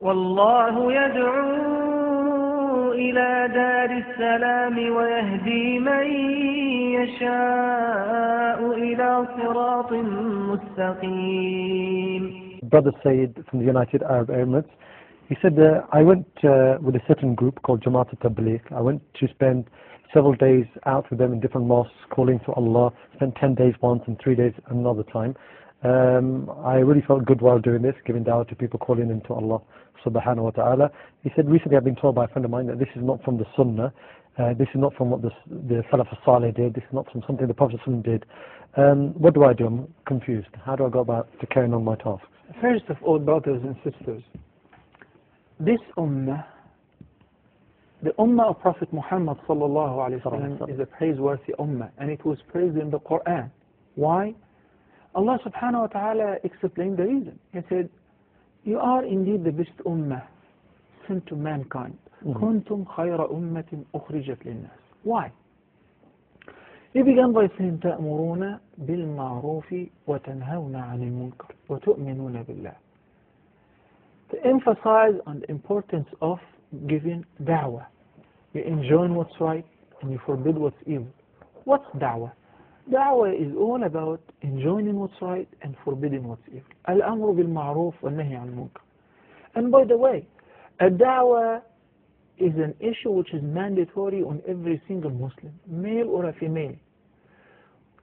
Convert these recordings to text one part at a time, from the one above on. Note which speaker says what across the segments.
Speaker 1: والله يدعو إلى دار السلام ويهدي من يشاء إلى صراط مستقيم.
Speaker 2: Brother Said from the United Arab Emirates, he said, I went with a certain group called Jamaat Tabligh. I went to spend several days out with them in different mosques, calling to Allah, spent 10 days once and 3 days another time. I really felt good while doing this, giving da'wah to people, calling into Allah subhanahu wa ta'ala. He said, recently I've been told by a friend of mine that this is not from the Sunnah, this is not from what the Salaf As Sahilha did, this is not from something the Prophet did. What do I do? I'm confused. How do I go about to carrying on my task?
Speaker 3: First of all, brothers and sisters, this ummah, the ummah of Prophet Muhammad sallallahu alayhi wa sallam is a praiseworthy ummah, and it was praised in the Quran. Why? Allah subhanahu wa ta'ala explained the reason. He said, you are indeed the best ummah sent to mankind. كنتم خير أمة أخرجت للناس. Why? He began by saying تأمرون بالمعروف وتنهون عن المنكر وتؤمنون بالله. To emphasize on the importance of giving da'wah. You enjoin what's right and you forbid what's evil. What's da'wah? Da'wah is all about enjoining what's right and forbidding what's evil. Al-amru bil-ma'ruf wa nahy al-munkar. And by the way, a da'wah is an issue which is mandatory on every single Muslim, male or a female.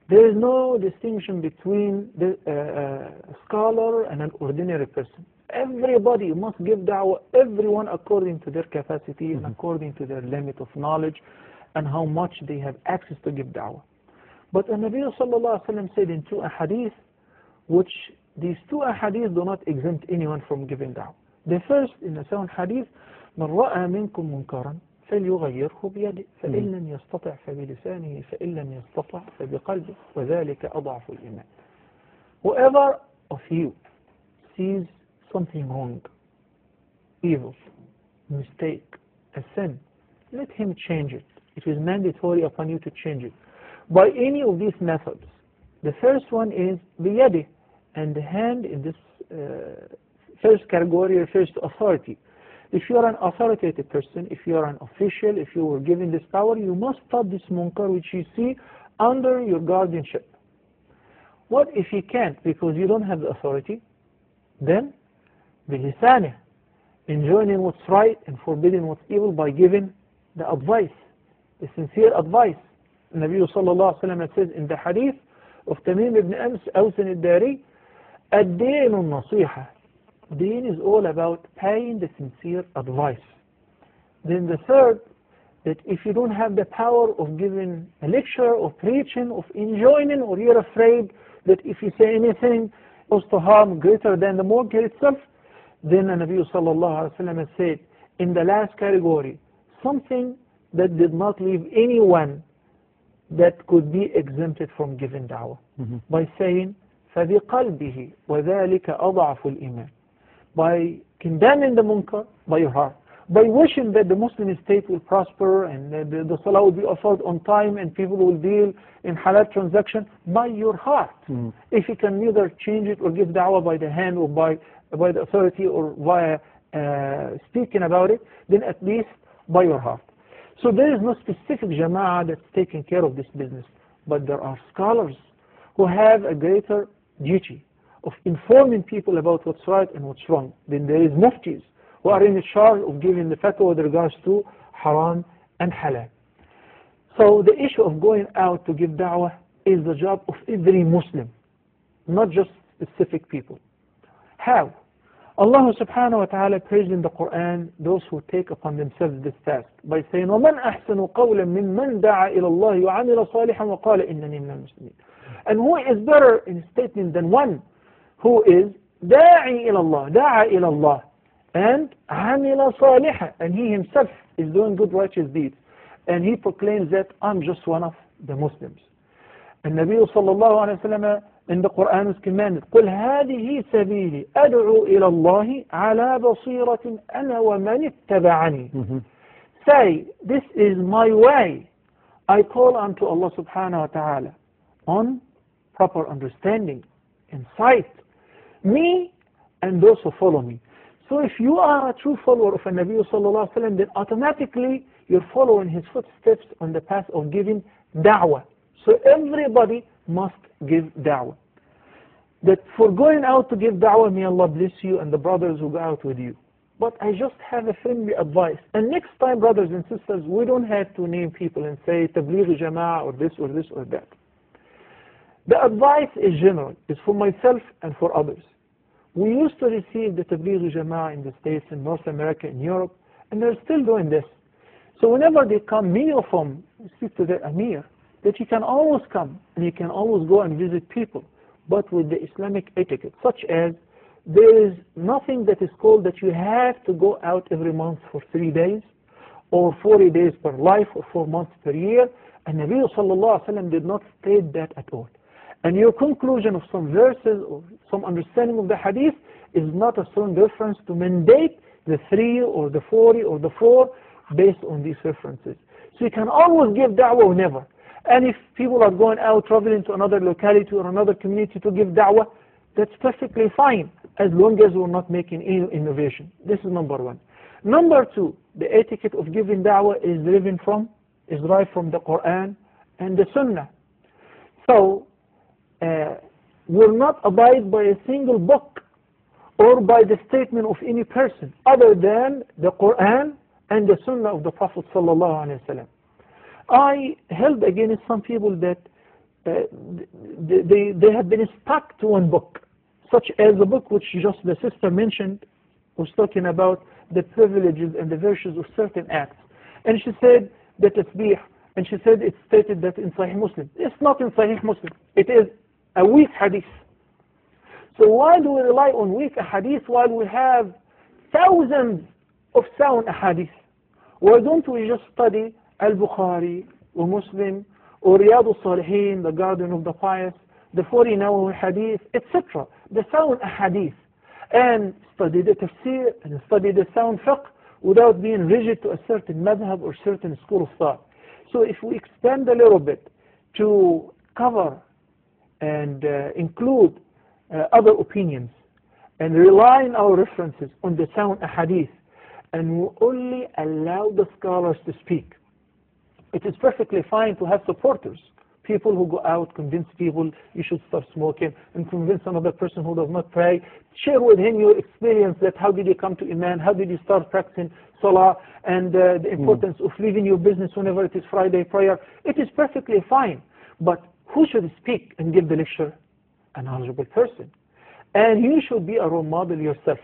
Speaker 3: There is no distinction between a scholar and an ordinary person. Everybody must give da'wah, everyone according to their capacity and according to their limit of knowledge and how much they have access to give da'wah. But the Nabi sallallahu alaihi wasallam said in 2 ahadith, which these 2 ahadith do not exempt anyone from giving da'wah. The first, in the second hadith, من رأى منكم منكرا فليغيره بيده فإن لم يستطع فبلسانه فإن لم يستطع فبقلبه وذلك أضعف الإيمان. Whoever of you sees something wrong, evil, mistake, a sin, let him change it. It is mandatory upon you to change it by any of these methods. The first one is biyadi, and the hand in this first category refers to authority. If you are an authoritative person, if you are an official, if you were given this power, you must stop this munkar which you see under your guardianship. What if you can't because you don't have the authority? Then bilisanih, enjoining what's right and forbidding what's evil by giving the advice, the sincere advice. Nabi sallallahu alaihi wasallam says in the hadith of Tamim ibn Aws al-Dari, ad-din al-nasiha. Deen is all about paying the sincere advice. Then the third, that if you don't have the power of giving a lecture, of preaching, of enjoining, or you're afraid that if you say anything goes to harm greater than the munkar itself, then the Nabi sallallahu alaihi wasallam said in the last category, something that did not leave anyone that could be exempted from giving da'wah, by saying فَبِقَلْبِهِ وَذَلِكَ أَضْعَفُ الْإِيمَانِ, by condemning the munkar by your heart, by wishing that the Muslim state will prosper and the salah will be offered on time and people will deal in halal transaction by your heart. If you can neither change it or give da'wah by the hand or by the authority or via speaking about it, then at least by your heart. So there is no specific jama'ah that's taking care of this business, but there are scholars who have a greater duty of informing people about what's right and what's wrong. Then there is muftis who are in charge of giving the fatwa with regards to haram and halal. So the issue of going out to give da'wah is the job of every Muslim, not just specific people. How? Allah subhanahu wa ta'ala praised in the Quran those who take upon themselves this task by saying, وَمَنْ أَحْسَنُ قَوْلًا مِمَّنْ دَعَا إِلَى اللَّهِ وَعَمِلَ صَالِحًا وَقَالَ إِنَّنِي مِنَ الْمُسْلِمِينَ. And who is better in statement than one who is دَاعِي إِلَى اللَّهِ, دَعَا إِلَى اللَّهِ, and عَمِلَ صَالِحًا, and he himself is doing good righteous deeds, and he proclaims that I'm just one of the Muslims. And Nabi sallallahu alayhi wa sallam in the Quran is commanded, قُلْ هَذِهِ سَبِيلِي أَدْعُو إِلَى اللَّهِ عَلَى بَصِيرَةٍ أَنَا وَمَنِ اتَّبَعَنِي. Say, this is my way. I call unto Allah subhanahu wa ta'ala on proper understanding, insight, me and those who follow me. So if you are a true follower of a Nabi sallallahu alaihi wasallam, then automatically you're following his footsteps on the path of giving da'wah. So everybody must give da'wah. That for going out to give da'wah, may Allah bless you and the brothers who go out with you. But I just have a friendly advice. And next time, brothers and sisters, we don't have to name people and say Tablighi Jama'ah or this or this or that. The advice is general. It's for myself and for others. We used to receive the Tablighi Jama'ah in the States, in North America, in Europe, and they're still doing this. So whenever they come, many of them speak to their Amir, that you can always come and you can always go and visit people, but with the Islamic etiquette, such as there is nothing that is called that you have to go out every month for 3 days, or 40 days per life, or 4 months per year. And Nabi sallallahu alaihi wasallam did not state that at all. And your conclusion of some verses or some understanding of the hadith is not a strong reference to mandate the 3 or the 40 or the 4 based on these references. So you can always give da'wah whenever. And if people are going out traveling to another locality or another community to give da'wah, that's perfectly fine, as long as we're not making any innovation. This is number one. Number two, the etiquette of giving da'wah is derived from the Quran and the Sunnah. So, will not abide by a single book or by the statement of any person other than the Quran and the Sunnah of the Prophet sallallahu alaihi wasallam. I held against some people that they have been stuck to one book, such as the book which just the sister mentioned was talking about the privileges and the virtues of certain acts. And she said the tasbih, and she said it's stated that in Sahih Muslim. It's not in Sahih Muslim. It is a weak hadith. So why do we rely on weak hadith while we have thousands of sound hadith? Why don't we just study Al-Bukhari or Muslim or Riyadh al-Salihin, the Garden of the Pious, the 40 Nawawi hadith, etc. The sound hadith, and study the tafsir and study the sound fiqh without being rigid to a certain madhab or certain school of thought. So if we expand a little bit to cover and include other opinions and rely on our references on the sound hadith, and we only allow the scholars to speak, it is perfectly fine to have supporters. People who go out, convince people you should stop smoking, and convince another person who does not pray. Share with him your experience, that how did you come to Iman, how did you start practicing Salah, and the importance of leaving your business whenever it is Friday prayer. It is perfectly fine. But who should speak and give the lecture? A knowledgeable person. And you should be a role model yourself.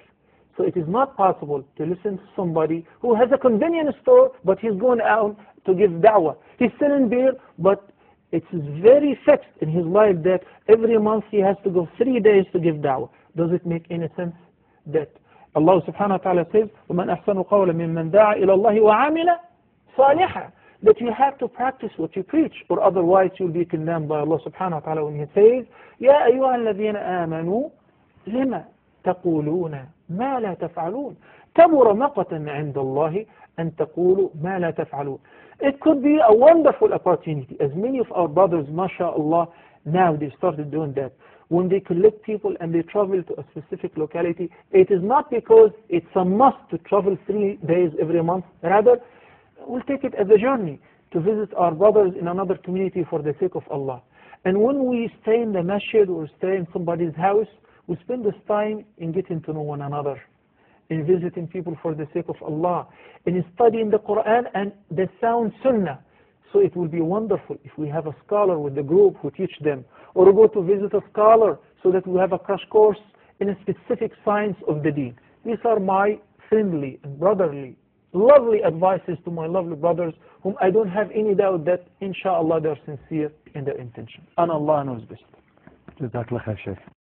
Speaker 3: So it is not possible to listen to somebody who has a convenience store, but he's going out to give da'wah. He's selling beer, but it's very fixed in his life that every month he has to go 3 days to give da'wah. Does it make any sense? That Allah subhanahu wa ta'ala says, وَمَنْ أَحْسَنُ قَوْلًا مِمَّنْ دَعَا إِلَى اللَّهِ وَعَمِلَ صَالِحًا. That you have to practice what you preach, or otherwise you'll be condemned by Allah subhanahu wa ta'ala when He says, يَا أَيُّهَا الَّذِينَ آمَنُوا لِمَ تَقُولُونَ مَا لَا تَفْعَلُونَ كَبُرَ مَقْتًا عِنْدَ اللَّهِ أَن تَقُولُوا مَا لَا تَفْعَلُونَ. It could be a wonderful opportunity, as many of our brothers, mashallah, now they started doing that. When they collect people and they travel to a specific locality, it is not because it's a must to travel 3 days every month. Rather, we'll take it as a journey to visit our brothers in another community for the sake of Allah. And when we stay in the masjid or stay in somebody's house, we spend this time in getting to know one another, in visiting people for the sake of Allah, in studying the Quran and the sound Sunnah. So it will be wonderful if we have a scholar with the group who teach them, or go to visit a scholar so that we have a crash course in a specific science of the deen. These are my friendly and brotherly, lovely advices to my lovely brothers, whom I don't have any doubt that inshallah they are sincere in their intention. And Allah knows best.
Speaker 2: Jazakallah khair, Shaykh.